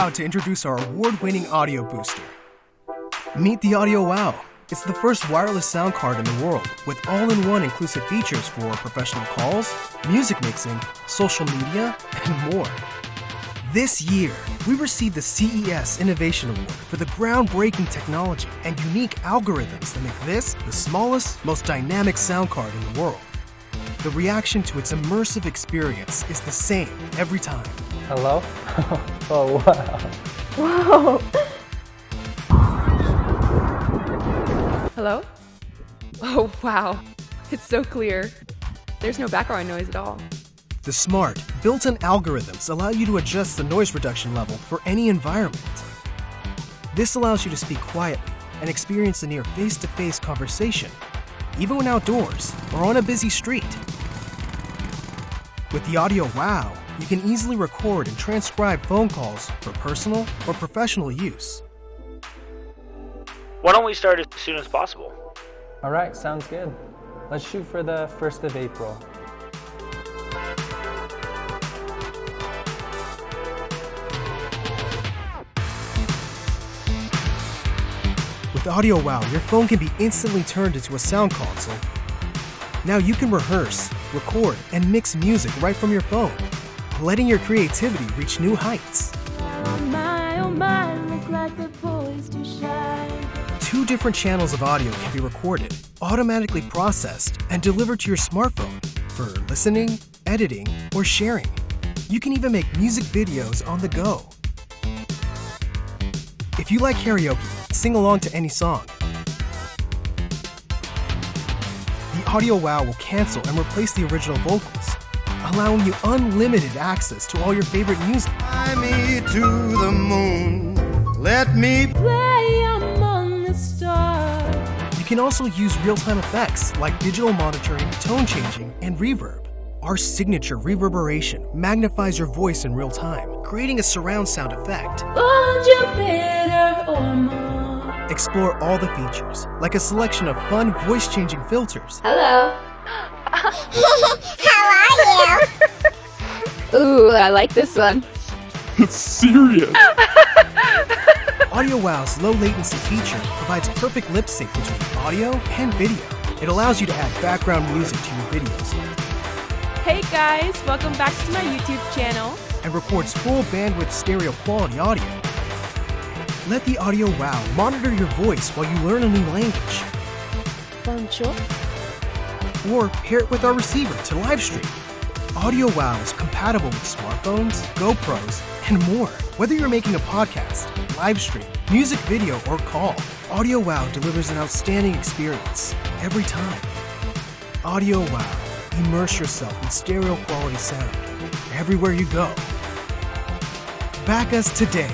proud to introduce our award-winning audio booster. Meet the AudioWow. It's the first wireless sound card in the world with all-in-one inclusive features for professional calls, music mixing, social media, and more. This year, we received the CES Innovation Award for the groundbreaking technology and unique algorithms that make this the smallest, most dynamic sound card in the world. The reaction to its immersive experience is the same every time. Hello? Oh, wow. Whoa! Hello? Oh, wow. It's so clear. There's no background noise at all. The smart, built-in algorithms allow you to adjust the noise reduction level for any environment. This allows you to speak quietly and experience a near face-to-face conversation, even when outdoors or on a busy street. With the AudioWow, you can easily record and transcribe phone calls for personal or professional use. Why don't we start as soon as possible? All right, sounds good. Let's shoot for the 1st of April. With AudioWow, your phone can be instantly turned into a sound console. Now you can rehearse, record, and mix music right from your phone, letting your creativity reach new heights. Oh my, look like the poised to shine. 2 different channels of audio can be recorded, automatically processed, and delivered to your smartphone for listening, editing, or sharing. You can even make music videos on the go. If you like karaoke, sing along to any song. The AudioWow will cancel and replace the original vocals, allowing you unlimited access to all your favorite music. Fly me to the moon, let me Play among the stars. You can also use real-time effects like digital monitoring, tone changing, and reverb. Our signature reverberation magnifies your voice in real time, creating a surround sound effect. Won't you better or more? Explore all the features, like a selection of fun voice-changing filters. Hello. How are you? Ooh, I like this one. It's serious. AudioWow's low latency feature provides perfect lip sync between audio and video. It allows you to add background music to your videos Hey guys, welcome back to my YouTube channel. and records full bandwidth stereo quality audio. Let the AudioWow monitor your voice while you learn a new language, Bonjour. or pair it with our receiver to live stream. AudioWow is compatible with smartphones, GoPros, and more. Whether you're making a podcast, live stream, music video, or call, AudioWow delivers an outstanding experience every time. AudioWow. Immerse yourself in stereo quality sound everywhere you go. Back us today.